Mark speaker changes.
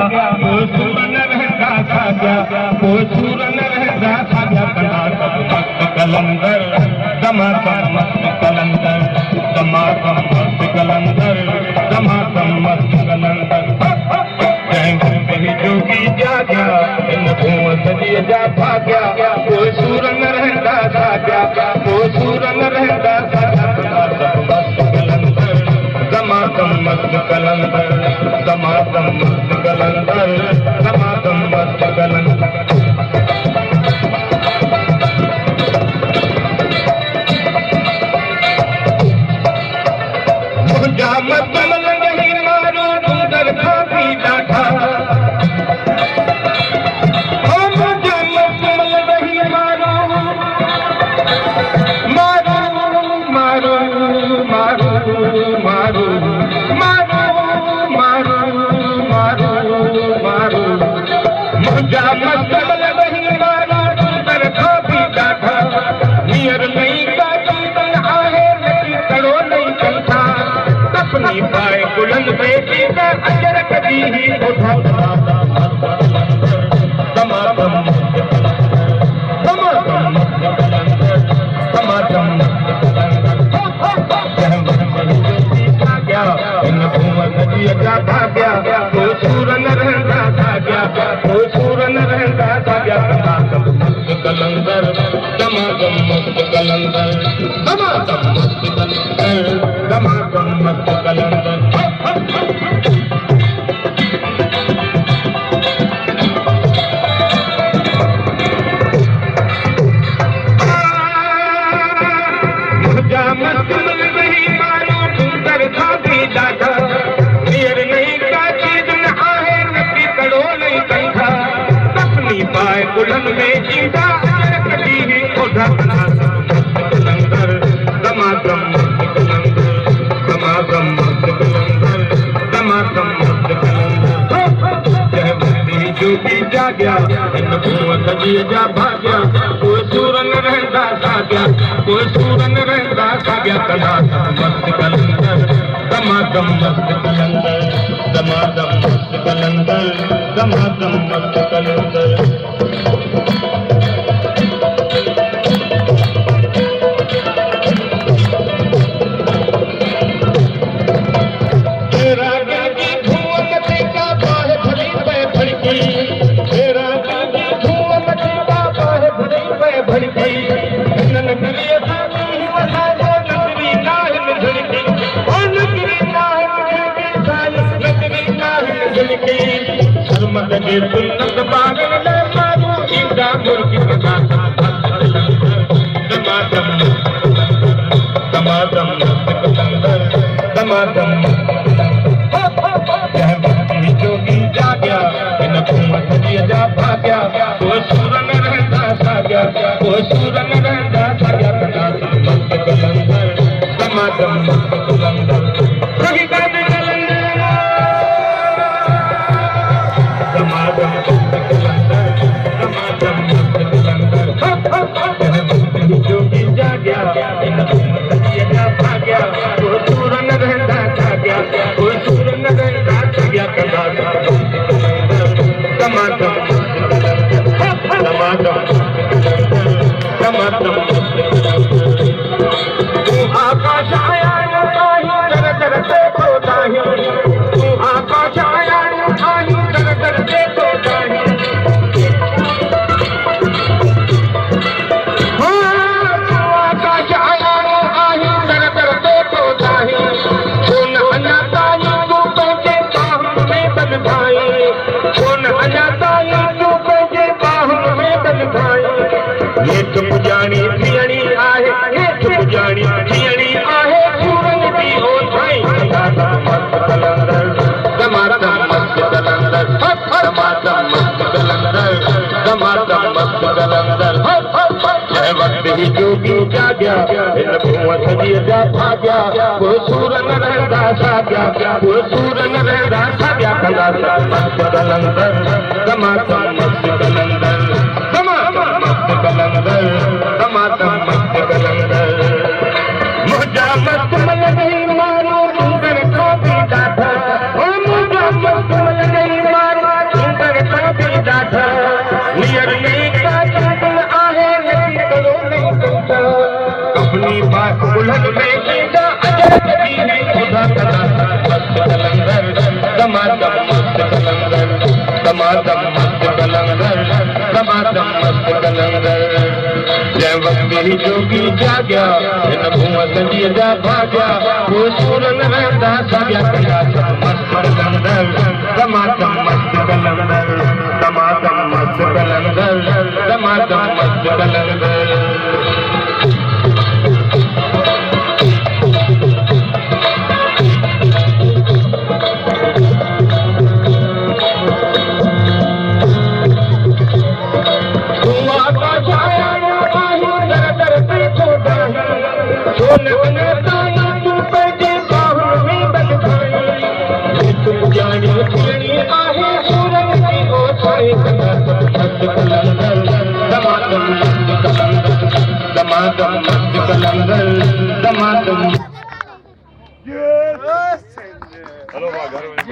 Speaker 1: कोई सूर न रहंदा साॻिया कोई सूर न रहंदा साॻिया दमादम मस्त कलंदर दमादम मस्त कलंदर दमादम मस्त कलंदर दमादम मस्त कलंदर जंहिं में जोगी जाॻिया इन भूअ सॼीअ जा भाॻिया कोई सूर न रहंदा साॻिया कोई सूर न रहंदा साॻिया दमादम मस्त कलंदर दमादम मस्त कलंदर दमादम मस्त कलंदर मुंहिंजा मतल नहीं मारो डूंगर खां बि ॾाढा मुंहिंजा मतल नहीं मारो मारो मारो मारो मारो मारो मारो मारो मारो मुंहिंजा मतल नहीं मारो डूंगर खां बि ॾाढा हींअर नहीं का जीवन आहे नकी कड़ो नहीं कंदा अपनी पाए बुलंद बेटी का अजर कभी ही उठा दमादम दमादम दमादम इन भूअ नदीअ जा भाॻिया कोई सूर न रहंदा साॻिया कोई सूर न रहंदा साॻिया दमादम मस्त कलंदर दमादम मस्त कलंदर दमादम मस्त कलंदर दमादम मस्त कलंदर मुंहिंजा मतल नहीं मारो डूंगर खां बि ॾाढा हींअर नहीं का चीज न आहे नकी कड़ो नहीं कंदा अपनी पाए बुलंद में ईंदा कॾहिं ही ओढ़ा कलंदर दमादम मस्त कलंदर दमादम मस्त कलंदर दमादम मस्त कलंदर जंहिं जोगी जाॻिया इन भूअ सॼीअ जा भाॻिया कोई सूर न रहंदा साॻिया कोई सूर न रहंदा साॻिया दमादम मस्त कलंदर दमादम मस्त कलंदर दमादम मस्त कलंदर दमादम मस्त कलंदर लगे सुन्नत बागन ले मारू इंदा मुर्गी दमादम दमादम कलंदर दमादम जंहिं जोगी जाॻिया इन भूअ सॼीअ जा भाॻिया कोई सूर न रहंदा साॻिया कोई सूर न रहंदा साॻिया दमादम मस्त कलंदर दमादम मस्त कलंदर दमादम मस्त कलंदर दमादम मस्त कलंदर जोगी जाॻिया इन भूअ सॼीअ जा भाॻिया कोई सूर न रहंदा साॻिया कोई सूर न रहंदा साॻिया दमादम मस्त कलंदर दमादम दमादम मस्त कलंदर तूं आकाश आया आहीं दर दर ते खोता तूं आकाश आया आहीं दर दर ते खोता आकाश आया आहीं दर दर ते खोता कोन अञा ताईं तूं पंहिंजे बाहुनि में बंधाई कोन अञा ताईं तूं पंहिंजे बाहुनि में बंधाई हेठि पुॼाणी थियणी आहे हेठि पुॼाणी थियणी आहे सूरज जी ओछाई दमादम मस्त कलंदर दमादम मस्त कलंदर दमादम मस्त कलंदर दमादम मस्त कलंदर जंहिं वक़्त ही जोगी जाॻिया इन भूअ सॼीअ जा भाॻिया कोई सूर न रहंदा साॻिया कोई सूर न रहंदा साॻिया दमादम मस्त कलंदर दमादम मस्त कलंदर दमादम मस्त कलंदर दमादम मस्त कलंदर मुंहिंजा मस्त मन नहीं मारो डूंगर खां बि ॾाढा मुंहिंजा मस्त मन नहीं मारो ॾाढा नीअर में का चंदन आहे नदी करो नहीं पहुंचा अपनी बात उलट में ईंदा अजर कभी नहीं खुदा कदा मस्त कलंदर दमादम मस्त कलंदर दमादम मस्त कलंदर दमादम मस्त कलंदर जंहिं वक्त ही जोगी जाॻिया हिन भूम सॼीअ जा भाॻिया उहे सूर न रहंदा साॻिया कंदा मस्त कलंदर दमादम मस्त कलंदर दमादम मस्त कलंदर दमादम मस्त कलंदर दमादम मस्त कलंदर दमादम